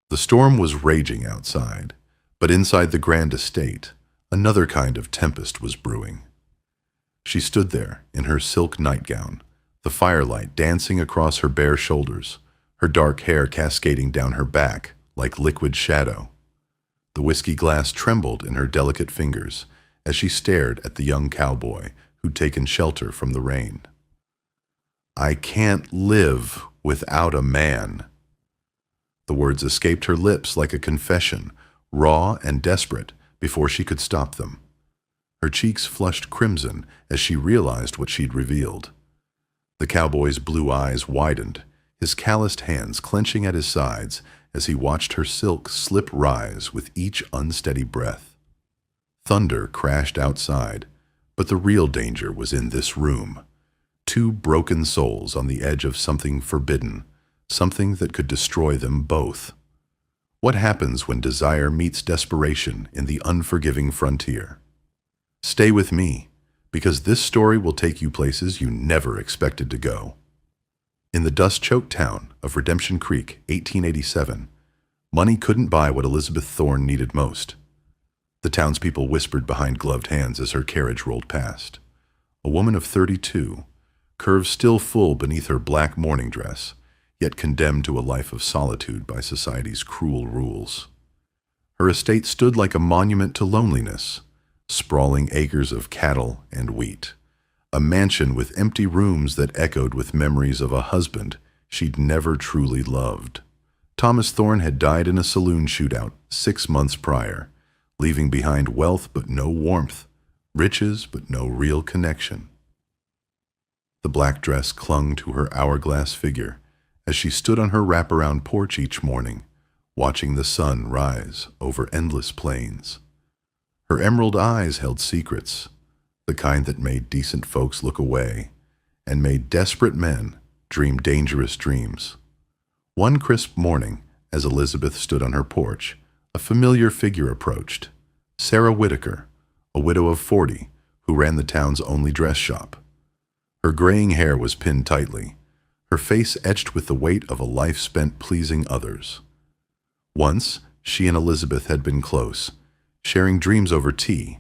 The storm was raging outside, but inside the grand estate, another kind of tempest was brewing. She stood there in her silk nightgown, the firelight dancing across her bare shoulders, her dark hair cascading down her back like liquid shadow. The whiskey glass trembled in her delicate fingers as she stared at the young cowboy who'd taken shelter from the rain. "I can't live without a man." The words escaped her lips like a confession, raw and desperate, before she could stop them. Her cheeks flushed crimson as she realized what she'd revealed. The cowboy's blue eyes widened, his calloused hands clenching at his sides as he watched her silk slip rise with each unsteady breath. Thunder crashed outside, but the real danger was in this room. Two broken souls on the edge of something forbidden, something that could destroy them both. What happens when desire meets desperation in the unforgiving frontier? Stay with me, because this story will take you places you never expected to go. In the dust-choked town of Redemption Creek, 1887, money couldn't buy what Elizabeth Thorne needed most. The townspeople whispered behind gloved hands as her carriage rolled past. A woman of 32, curves still full beneath her black mourning dress, yet condemned to a life of solitude by society's cruel rules. Her estate stood like a monument to loneliness, sprawling acres of cattle and wheat, a mansion with empty rooms that echoed with memories of a husband she'd never truly loved. Thomas Thorne had died in a saloon shootout 6 months prior, leaving behind wealth but no warmth, riches but no real connection. The black dress clung to her hourglass figure as she stood on her wraparound porch each morning, watching the sun rise over endless plains. Her emerald eyes held secrets, the kind that made decent folks look away and made desperate men dream dangerous dreams. One crisp morning, as Elizabeth stood on her porch, a familiar figure approached. Sarah Whitaker, a widow of 40, who ran the town's only dress shop. Her graying hair was pinned tightly, her face etched with the weight of a life spent pleasing others. Once, she and Elizabeth had been close, sharing dreams over tea,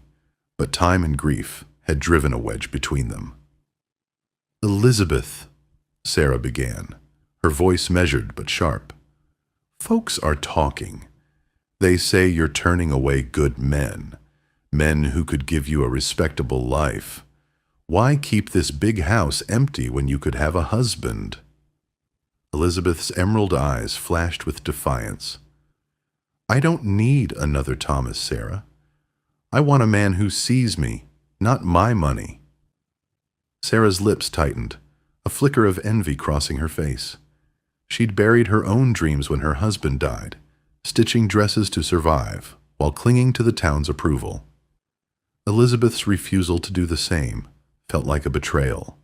but time and grief had driven a wedge between them. "Elizabeth," Sarah began, her voice measured but sharp. "Folks are talking. They say you're turning away good men, men who could give you a respectable life. Why keep this big house empty when you could have a husband?" Elizabeth's emerald eyes flashed with defiance. "I don't need another Thomas, Sarah. I want a man who sees me, not my money." Sarah's lips tightened, a flicker of envy crossing her face. She'd buried her own dreams when her husband died, stitching dresses to survive while clinging to the town's approval. Elizabeth's refusal to do the same felt like a betrayal.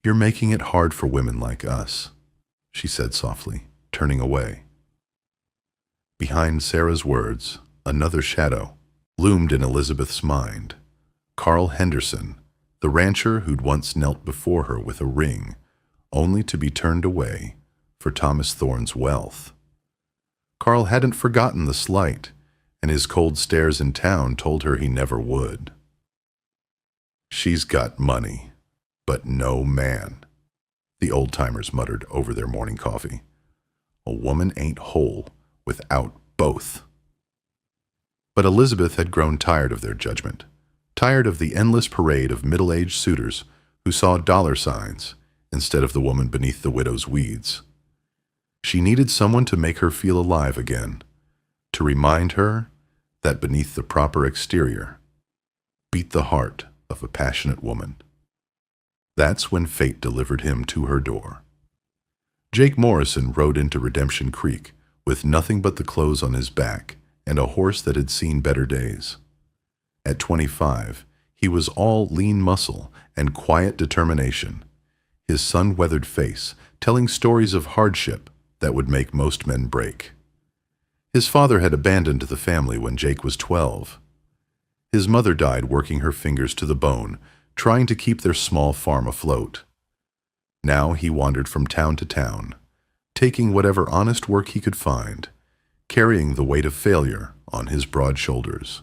"You're making it hard for women like us," she said softly, turning away. Behind Sarah's words, another shadow loomed in Elizabeth's mind. Carl Henderson, the rancher who'd once knelt before her with a ring, only to be turned away for Thomas Thorne's wealth. Carl hadn't forgotten the slight, and his cold stares in town told her he never would. "She's got money, but no man," the old-timers muttered over their morning coffee. "A woman ain't whole without both." But Elizabeth had grown tired of their judgment, tired of the endless parade of middle-aged suitors who saw dollar signs instead of the woman beneath the widow's weeds. She needed someone to make her feel alive again, to remind her that beneath the proper exterior beat the heart of a passionate woman. That's when fate delivered him to her door. Jake Morrison rode into Redemption Creek with nothing but the clothes on his back and a horse that had seen better days. At 25, he was all lean muscle and quiet determination, his sun-weathered face telling stories of hardship that would make most men break. His father had abandoned the family when Jake was 12. His mother died working her fingers to the bone, trying to keep their small farm afloat. Now he wandered from town to town, taking whatever honest work he could find, carrying the weight of failure on his broad shoulders.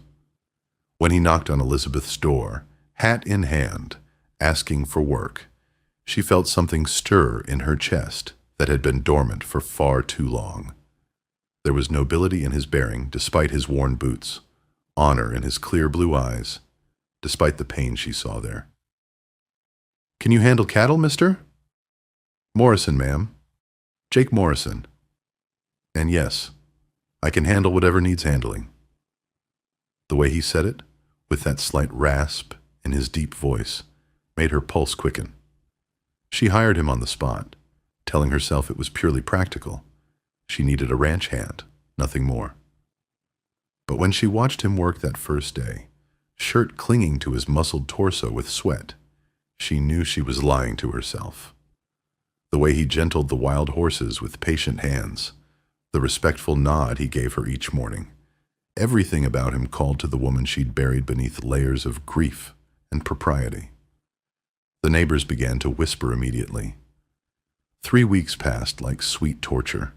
When he knocked on Elizabeth's door, hat in hand, asking for work, she felt something stir in her chest that had been dormant for far too long. There was nobility in his bearing despite his worn boots, honor in his clear blue eyes, despite the pain she saw there. "Can you handle cattle, mister?" "Morrison, ma'am. Jake Morrison. And yes, I can handle whatever needs handling." The way he said it, with that slight rasp in his deep voice, made her pulse quicken. She hired him on the spot, telling herself it was purely practical. She needed a ranch hand, nothing more. But when she watched him work that first day, shirt clinging to his muscled torso with sweat, she knew she was lying to herself. The way he gentled the wild horses with patient hands, the respectful nod he gave her each morning, everything about him called to the woman she'd buried beneath layers of grief and propriety. The neighbors began to whisper immediately. 3 weeks passed like sweet torture.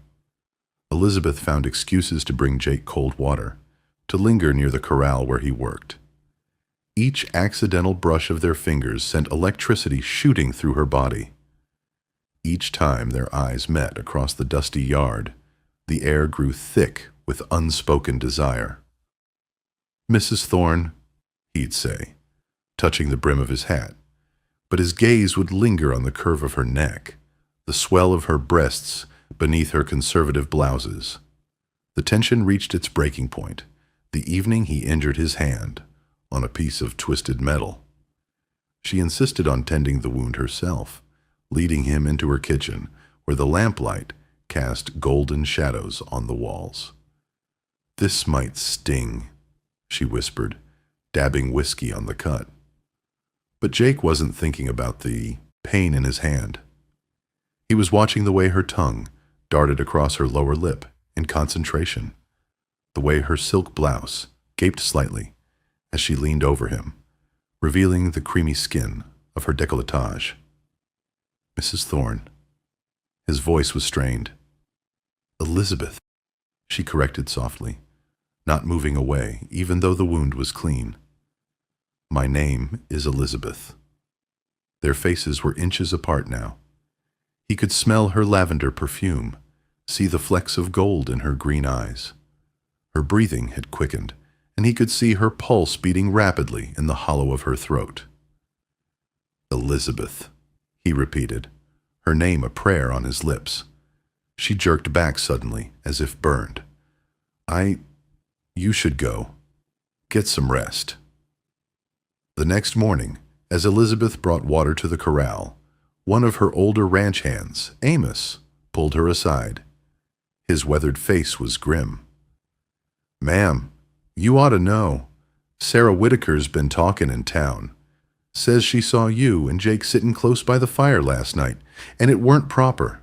Elizabeth found excuses to bring Jake cold water, to linger near the corral where he worked. Each accidental brush of their fingers sent electricity shooting through her body. Each time their eyes met across the dusty yard, the air grew thick with unspoken desire. "Mrs. Thorne," he'd say, touching the brim of his hat, but his gaze would linger on the curve of her neck, the swell of her breasts beneath her conservative blouses. The tension reached its breaking point the evening he injured his hand on a piece of twisted metal. She insisted on tending the wound herself, leading him into her kitchen, where the lamplight cast golden shadows on the walls. "This might sting," she whispered, dabbing whiskey on the cut. But Jake wasn't thinking about the pain in his hand. He was watching the way her tongue darted across her lower lip in concentration, the way her silk blouse gaped slightly as she leaned over him, revealing the creamy skin of her décolletage. "Mrs. Thorne." His voice was strained. "Elizabeth," she corrected softly, not moving away, even though the wound was clean. "My name is Elizabeth." Their faces were inches apart now. He could smell her lavender perfume, see the flecks of gold in her green eyes. Her breathing had quickened, and he could see her pulse beating rapidly in the hollow of her throat. "Elizabeth," he repeated, her name a prayer on his lips. She jerked back suddenly, as if burned. You should go. Get some rest." The next morning, as Elizabeth brought water to the corral, one of her older ranch hands, Amos, pulled her aside. His weathered face was grim. "Ma'am, you ought to know. Sarah Whitaker's been talking in town. Says she saw you and Jake sitting close by the fire last night, and it weren't proper.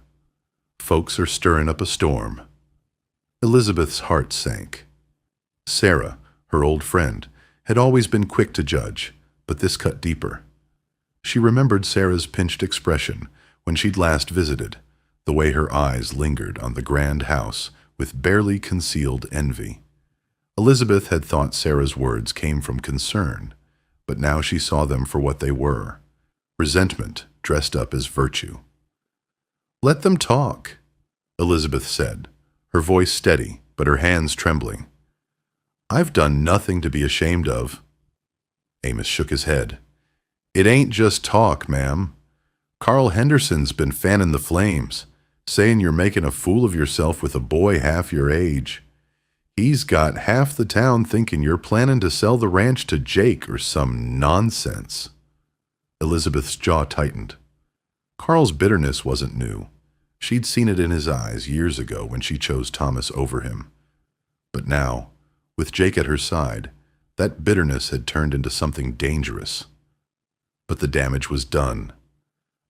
Folks are stirring up a storm." Elizabeth's heart sank. Sarah, her old friend, had always been quick to judge, but this cut deeper. She remembered Sarah's pinched expression when she'd last visited, the way her eyes lingered on the grand house with barely concealed envy. Elizabeth had thought Sarah's words came from concern, but now she saw them for what they were, resentment dressed up as virtue. "Let them talk," Elizabeth said, her voice steady but her hands trembling. "I've done nothing to be ashamed of." Amos shook his head. "It ain't just talk, ma'am. Carl Henderson's been fanning the flames, saying you're making a fool of yourself with a boy half your age. He's got half the town thinking you're planning to sell the ranch to Jake or some nonsense." Elizabeth's jaw tightened. Carl's bitterness wasn't new. She'd seen it in his eyes years ago when she chose Thomas over him. But now, with Jake at her side, that bitterness had turned into something dangerous. But the damage was done.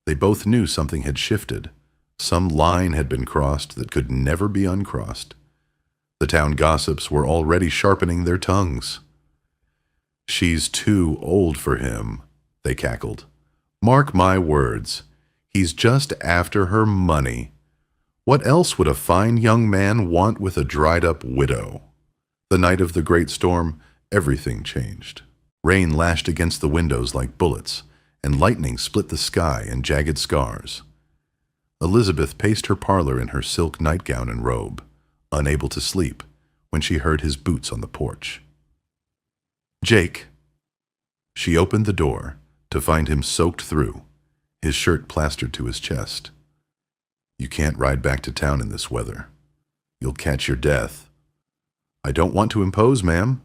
They both knew something had shifted. Some line had been crossed that could never be uncrossed. The town gossips were already sharpening their tongues. "She's too old for him," they cackled. "Mark my words, he's just after her money. What else would a fine young man want with a dried-up widow? The night of the great storm, everything changed. Rain lashed against the windows like bullets, and lightning split the sky in jagged scars. Elizabeth paced her parlor in her silk nightgown and robe, unable to sleep, when she heard his boots on the porch. "Jake." She opened the door to find him soaked through, his shirt plastered to his chest. "You can't ride back to town in this weather. You'll catch your death." "I don't want to impose, ma'am."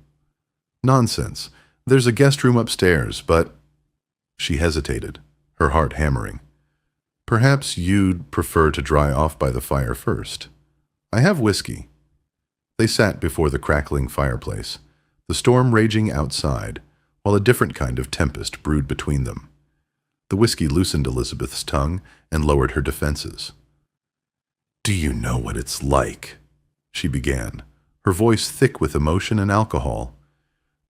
"Nonsense. There's a guest room upstairs, but—" She hesitated, her heart hammering. "Perhaps you'd prefer to dry off by the fire first. I have whiskey." They sat before the crackling fireplace, the storm raging outside, while a different kind of tempest brewed between them. The whiskey loosened Elizabeth's tongue and lowered her defenses. "Do you know what it's like?" she began, her voice thick with emotion and alcohol.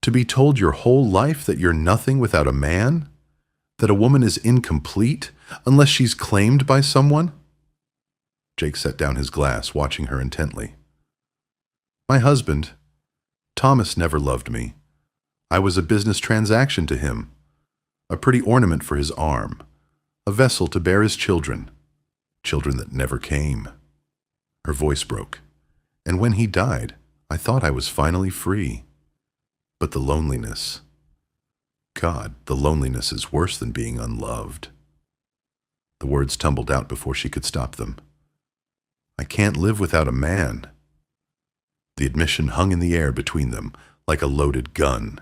"To be told your whole life that you're nothing without a man? That a woman is incomplete unless she's claimed by someone?" Jake set down his glass, watching her intently. "My husband, Thomas, never loved me. I was a business transaction to him, a pretty ornament for his arm, a vessel to bear his children, children that never came." Her voice broke. "And when he died, I thought I was finally free. But the loneliness, God, the loneliness is worse than being unloved." The words tumbled out before she could stop them. "I can't live without a man." The admission hung in the air between them like a loaded gun.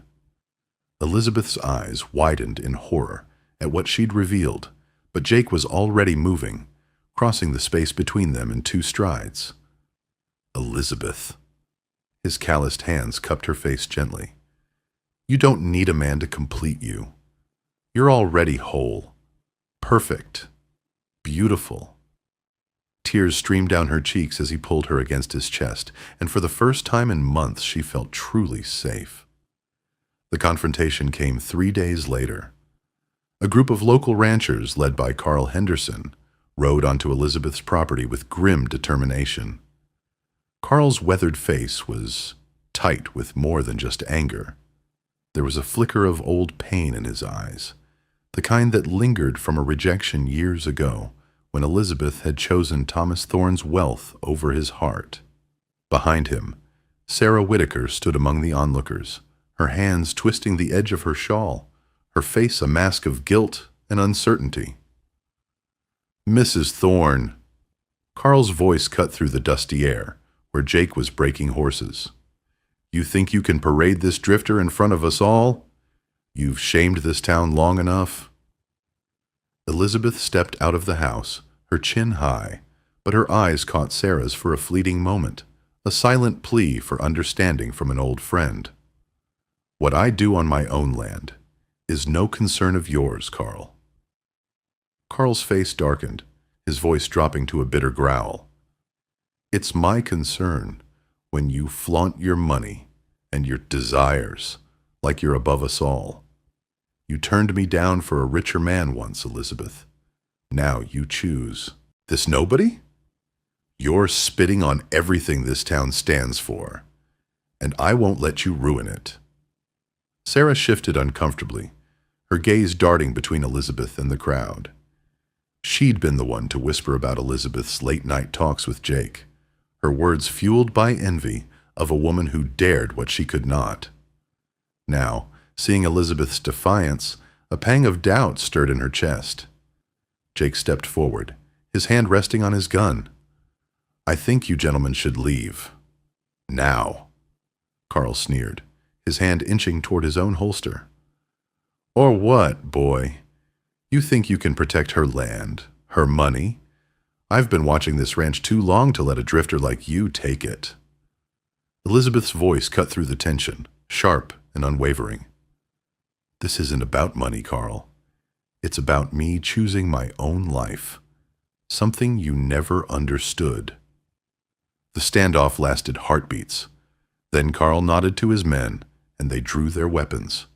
Elizabeth's eyes widened in horror at what she'd revealed, but Jake was already moving, crossing the space between them in 2 strides. "Elizabeth." His calloused hands cupped her face gently. "You don't need a man to complete you. You're already whole, perfect, beautiful." Tears streamed down her cheeks as he pulled her against his chest, and for the first time in months she felt truly safe. The confrontation came 3 days later. A group of local ranchers, led by Carl Henderson, rode onto Elizabeth's property with grim determination. Carl's weathered face was tight with more than just anger. There was a flicker of old pain in his eyes, the kind that lingered from a rejection years ago, when Elizabeth had chosen Thomas Thorne's wealth over his heart. Behind him, Sarah Whitaker stood among the onlookers, her hands twisting the edge of her shawl, her face a mask of guilt and uncertainty. "Mrs. Thorne." Carl's voice cut through the dusty air, where Jake was breaking horses. "You think you can parade this drifter in front of us all? You've shamed this town long enough." Elizabeth stepped out of the house, her chin high, but her eyes caught Sarah's for a fleeting moment, a silent plea for understanding from an old friend. "What I do on my own land is no concern of yours, Carl." Carl's face darkened, his voice dropping to a bitter growl. "It's my concern when you flaunt your money and your desires like you're above us all. You turned me down for a richer man once, Elizabeth. Now you choose this nobody? You're spitting on everything this town stands for, and I won't let you ruin it." Sarah shifted uncomfortably, her gaze darting between Elizabeth and the crowd. She'd been the one to whisper about Elizabeth's late-night talks with Jake, her words fueled by envy of a woman who dared what she could not. Now, seeing Elizabeth's defiance, a pang of doubt stirred in her chest. Jake stepped forward, his hand resting on his gun. "I think you gentlemen should leave. Now." Carl sneered, his hand inching toward his own holster. "Or what, boy? You think you can protect her land, her money? I've been watching this ranch too long to let a drifter like you take it." Elizabeth's voice cut through the tension, sharp and unwavering. "This isn't about money, Carl. It's about me choosing my own life, something you never understood." The standoff lasted heartbeats. Then Carl nodded to his men, and they drew their weapons.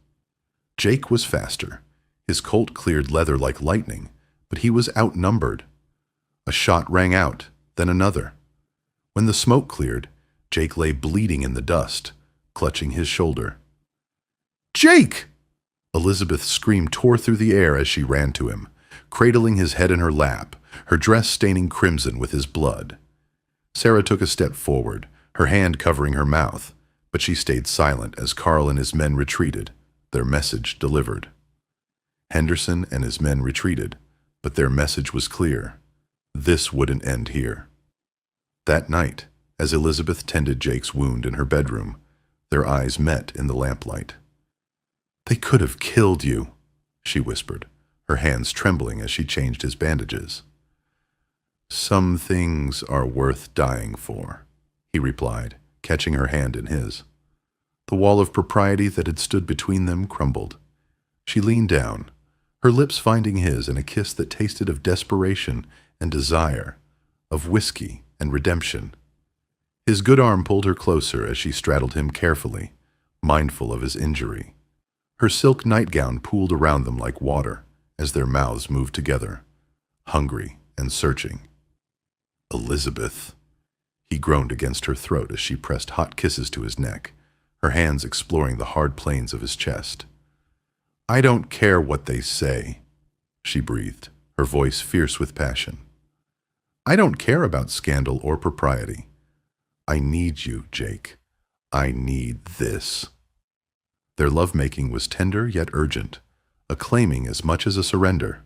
Jake was faster. His Colt cleared leather like lightning, but he was outnumbered. A shot rang out, then another. When the smoke cleared, Jake lay bleeding in the dust, clutching his shoulder. "Jake!" Elizabeth's scream tore through the air as she ran to him, cradling his head in her lap, her dress staining crimson with his blood. Sarah took a step forward, her hand covering her mouth, but she stayed silent as Carl and his men retreated, their message delivered. Henderson and his men retreated, but their message was clear. This wouldn't end here. That night, as Elizabeth tended Jake's wound in her bedroom, their eyes met in the lamplight. "They could have killed you," she whispered, her hands trembling as she changed his bandages. "Some things are worth dying for," he replied, catching her hand in his. The wall of propriety that had stood between them crumbled. She leaned down, her lips finding his in a kiss that tasted of desperation and desire, of whiskey and redemption. His good arm pulled her closer as she straddled him carefully, mindful of his injury. Her silk nightgown pooled around them like water as their mouths moved together, hungry and searching. "Elizabeth," he groaned against her throat as she pressed hot kisses to his neck, her hands exploring the hard planes of his chest. "I don't care what they say," she breathed, her voice fierce with passion. "I don't care about scandal or propriety. I need you, Jake. I need this." Their lovemaking was tender yet urgent, a claiming as much as a surrender.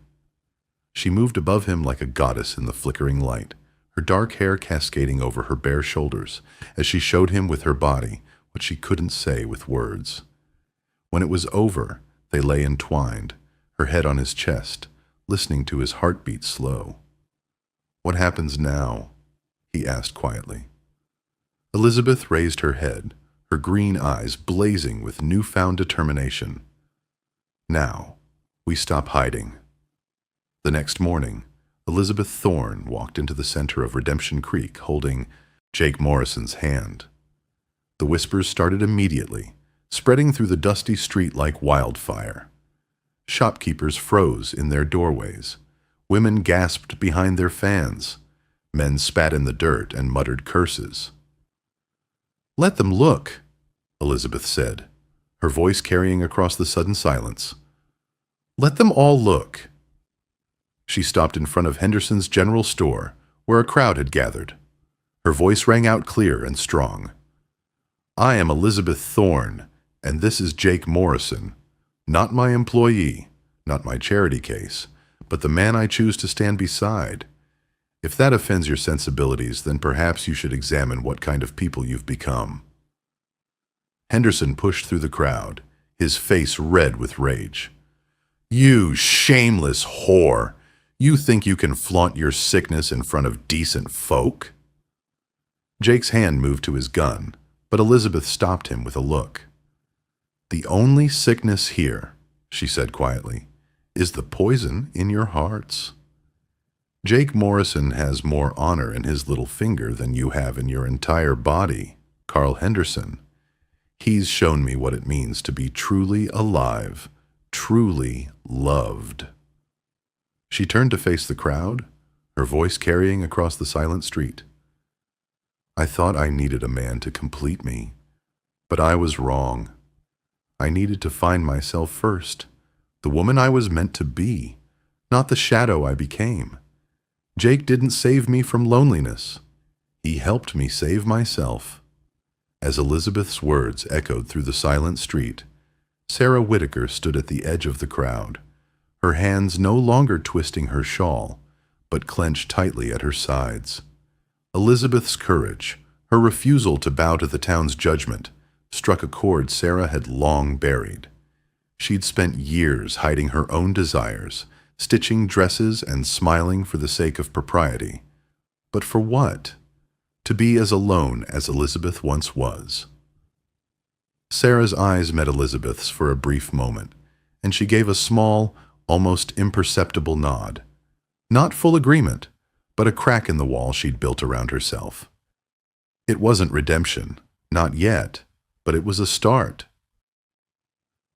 She moved above him like a goddess in the flickering light, her dark hair cascading over her bare shoulders as she showed him with her body what she couldn't say with words. When it was over, they lay entwined, her head on his chest, listening to his heartbeat slow. "What happens now?" he asked quietly. Elizabeth raised her head, her green eyes blazing with newfound determination. "Now, we stop hiding." The next morning, Elizabeth Thorne walked into the center of Redemption Creek holding Jake Morrison's hand. The whispers started immediately, spreading through the dusty street like wildfire. Shopkeepers froze in their doorways. Women gasped behind their fans. Men spat in the dirt and muttered curses. "Let them look," Elizabeth said, her voice carrying across the sudden silence. "Let them all look." She stopped in front of Henderson's general store, where a crowd had gathered. Her voice rang out clear and strong. "I am Elizabeth Thorne, and this is Jake Morrison, not my employee, not my charity case, but the man I choose to stand beside. If that offends your sensibilities, then perhaps you should examine what kind of people you've become." Henderson pushed through the crowd, his face red with rage. "You shameless whore! You think you can flaunt your sickness in front of decent folk?" Jake's hand moved to his gun, but Elizabeth stopped him with a look. "The only sickness here," she said quietly, "is the poison in your hearts. Jake Morrison has more honor in his little finger than you have in your entire body, Carl Henderson. He's shown me what it means to be truly alive, truly loved." She turned to face the crowd, her voice carrying across the silent street. "I thought I needed a man to complete me, but I was wrong. I needed to find myself first, the woman I was meant to be, not the shadow I became. Jake didn't save me from loneliness. He helped me save myself." As Elizabeth's words echoed through the silent street, Sarah Whitaker stood at the edge of the crowd, her hands no longer twisting her shawl, but clenched tightly at her sides. Elizabeth's courage, her refusal to bow to the town's judgment, struck a chord Sarah had long buried. She'd spent years hiding her own desires, stitching dresses and smiling for the sake of propriety. But for what? To be as alone as Elizabeth once was. Sarah's eyes met Elizabeth's for a brief moment, and she gave a small, almost imperceptible nod. Not full agreement, but a crack in the wall she'd built around herself. It wasn't redemption, not yet, but it was a start.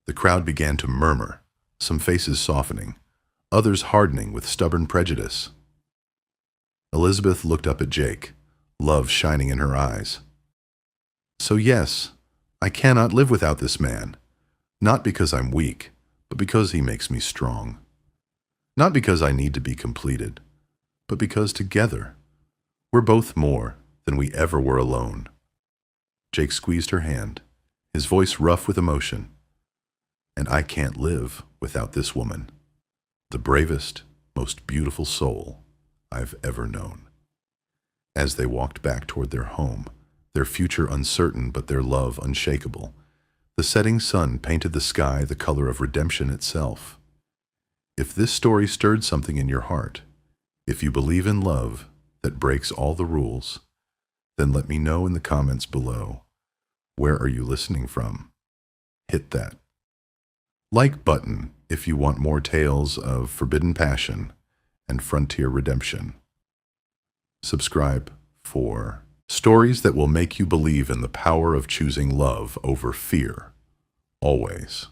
The crowd began to murmur, some faces softening, others hardening with stubborn prejudice. Elizabeth looked up at Jake, love shining in her eyes. So yes, I cannot live without this man. Not because I'm weak, but because he makes me strong. Not because I need to be completed, but because together, we're both more than we ever were alone. Jake squeezed her hand, his voice rough with emotion. And I can't live without this woman, the bravest, most beautiful soul I've ever known. As they walked back toward their home, their future uncertain but their love unshakable, the setting sun painted the sky the color of redemption itself. If this story stirred something in your heart, if you believe in love that breaks all the rules, then let me know in the comments below. Where are you listening from? Hit that like button if you want more tales of forbidden passion and frontier redemption. Subscribe for stories that will make you believe in the power of choosing love over fear, always.